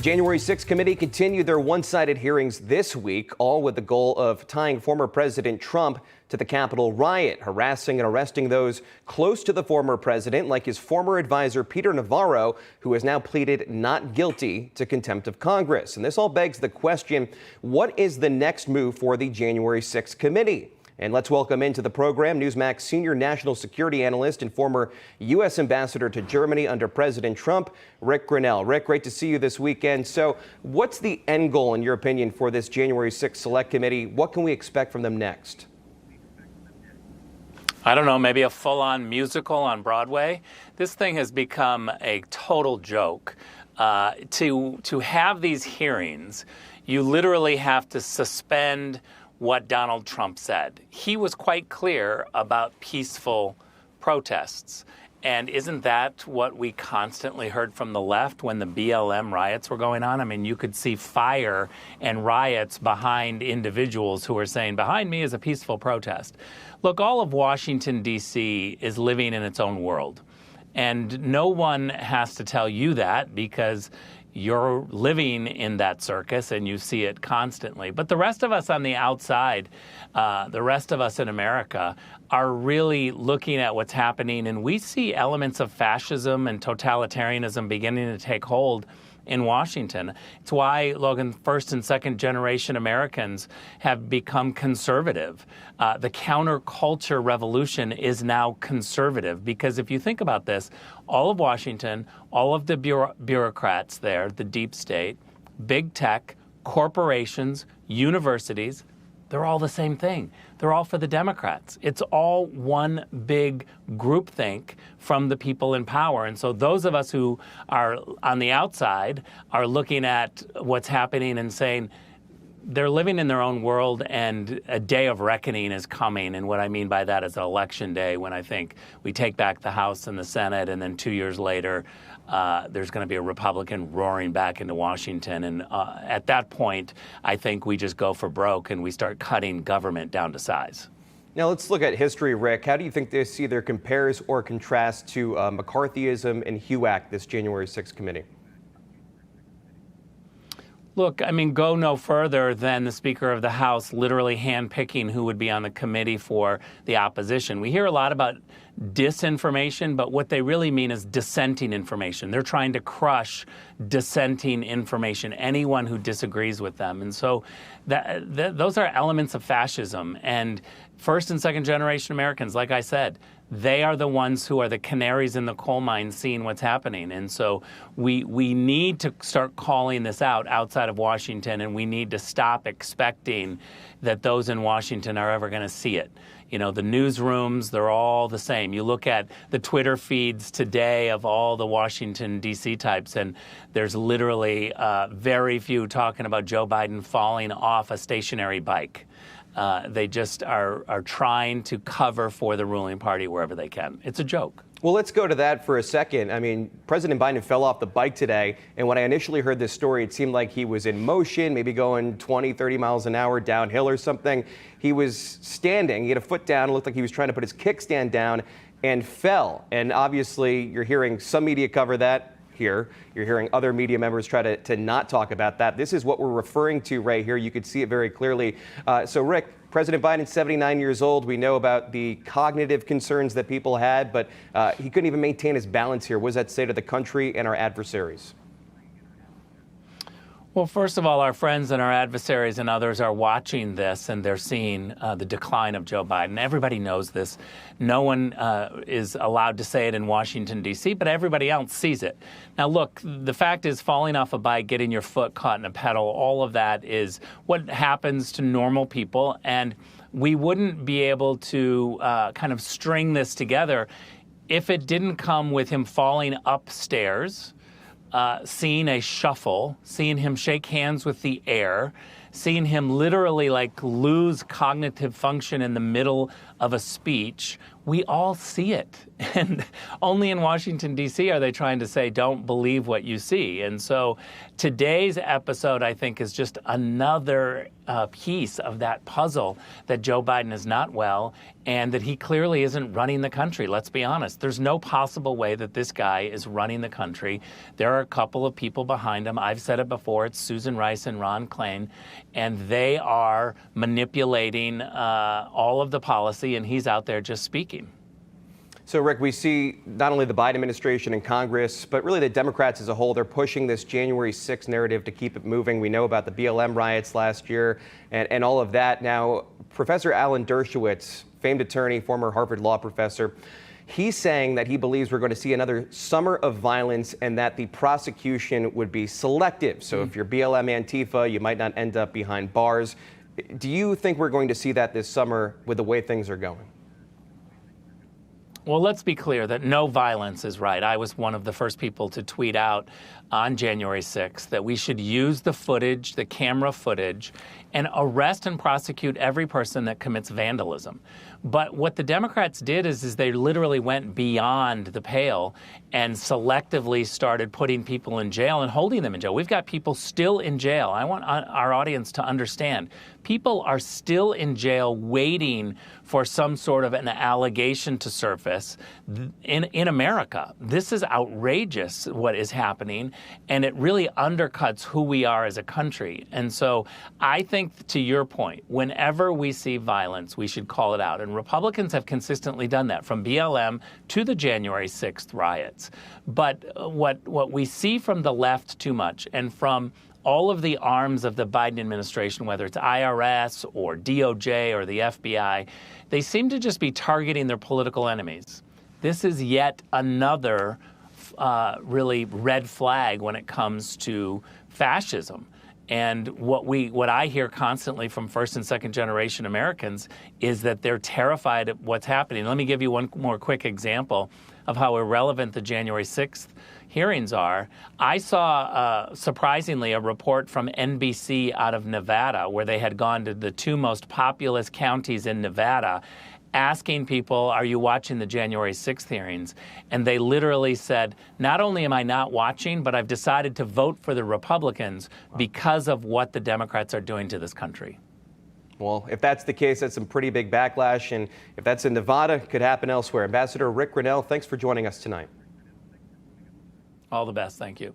January 6th committee continued their one-sided hearings this week, all with the goal of tying former President Trump to the Capitol riot, harassing and arresting those close to the former president, like his former advisor, Peter Navarro, who has now pleaded not guilty to contempt of Congress. And this all begs the question, what is the next move for the January 6th committee? And let's welcome into the program Newsmax senior national security analyst and former U.S. ambassador to Germany under President Trump, Ric Grenell. Ric, great to see you this weekend. So what's the end goal, in your opinion, for this January 6th Select Committee? What can we expect from them next? I don't know, maybe a full-on musical on Broadway. This thing has become a total joke. To have these hearings, you literally have to suspend what Donald Trump said. He was quite clear about peaceful protests. And isn't that what we constantly heard from the left when the BLM riots were going on? I mean, you could see fire and riots behind individuals who were saying, behind me is a peaceful protest. Look, all of Washington, D.C. is living in its own world. And no one has to tell you that because you're living in that circus and you see it constantly. But the rest of us on the outside, the rest of us in America, are really looking at what's happening. And we see elements of fascism and totalitarianism beginning to take hold in Washington. It's why, Logan, first and second generation Americans have become conservative. The counterculture revolution is now conservative because if you think about this, all of Washington, all of the bureaucrats there, the deep state, big tech, corporations, universities, they're all the same thing. They're all for the Democrats. It's all one big groupthink from the people in power. And so those of us who are on the outside are looking at what's happening and saying they're living in their own world and a day of reckoning is coming. And what I mean by that is election day, when I think we take back the House and the Senate, and then 2 years later, there's going to be a Republican roaring back into Washington. And at that point, I think we just go for broke and we start cutting government down to size. Now, let's look at history, Ric. How do you think this either compares or contrasts to McCarthyism and Hugh Act, this January 6th committee? Look, I mean, go no further than the Speaker of the House literally handpicking who would be on the committee for the opposition. We hear a lot about disinformation, but what they really mean is dissenting information. They're trying to crush dissenting information, anyone who disagrees with them. And so those are elements of fascism. And first and second generation Americans, like I said, they are the ones who are the canaries in the coal mine seeing what's happening. And so we need to start calling this out outside of Washington, and we need to stop expecting that those in Washington are ever going to see it. You know, the newsrooms, they're all the same. You look at the Twitter feeds today of all the Washington, D.C. types, and there's literally very few talking about Joe Biden falling off a stationary bike. They just are trying to cover for the ruling party wherever they can. It's a joke. Well, let's go to that for a second. I mean, President Biden fell off the bike today, and when I initially heard this story, it seemed like he was in motion, maybe going 20, 30 miles an hour downhill or something. He was standing, he had a foot down, it looked like he was trying to put his kickstand down and fell. And obviously, you're hearing some media cover that here. You're hearing other media members try to not talk about that. This is what we're referring to right here. You could see it very clearly. So, Ric, President Biden, 79 years old. We know about the cognitive concerns that people had, but he couldn't even maintain his balance here. What does that say to the country and our adversaries? Well, first of all, our friends and our adversaries and others are watching this, and they're seeing the decline of Joe Biden. Everybody knows this. No one is allowed to say it in Washington, D.C., but everybody else sees it. Now, look, the fact is falling off a bike, getting your foot caught in a pedal, all of that is what happens to normal people, and we wouldn't be able to kind of string this together if it didn't come with him falling upstairs, seeing a shuffle, seeing him shake hands with the air, seeing him literally like lose cognitive function in the middle of a speech. We all see it. And only in Washington, D.C. are they trying to say, don't believe what you see. And so today's episode, I think, is just another piece of that puzzle that Joe Biden is not well and that he clearly isn't running the country. Let's be honest. There's no possible way that this guy is running the country. There are a couple of people behind him. I've said it before. It's Susan Rice and Ron Klain, and they are manipulating all of the policy, and he's out there just speaking. So, Rick, we see not only the Biden administration and Congress, but really the Democrats as a whole, they're pushing this January 6th narrative to keep it moving. We know about the BLM riots last year and all of that. Now, Professor Alan Dershowitz, famed attorney, former Harvard law professor, he's saying that he believes we're going to see another summer of violence and that the prosecution would be selective. So if you're BLM Antifa, you might not end up behind bars. Do you think we're going to see that this summer with the way things are going? Well, let's be clear that no violence is right. I was one of the first people to tweet out on January 6th that we should use the footage, the camera footage, and arrest and prosecute every person that commits vandalism. But what the Democrats did is they literally went beyond the pale and selectively started putting people in jail and holding them in jail. We've got people still in jail. I want our audience to understand. People are still in jail waiting for some sort of an allegation to surface in America. This is outrageous what is happening, and it really undercuts who we are as a country. And so I think, to your point, whenever we see violence, we should call it out. And Republicans have consistently done that, from BLM to the January 6th riots. But what we see from the left too much, and from all of the arms of the Biden administration, whether it's IRS or DOJ or the FBI, they seem to just be targeting their political enemies. This is yet another really red flag when it comes to fascism. And what I hear constantly from first and second generation Americans is that they're terrified of what's happening. Let me give you one more quick example of how irrelevant the January 6th hearings are. I saw, surprisingly, a report from NBC out of Nevada, where they had gone to the two most populous counties in Nevada, asking people, are you watching the January 6th hearings? And they literally said, not only am I not watching, but I've decided to vote for the Republicans because of what the Democrats are doing to this country. Well, if that's the case, that's some pretty big backlash. And if that's in Nevada, it could happen elsewhere. Ambassador Ric Grenell, thanks for joining us tonight. All the best. Thank you.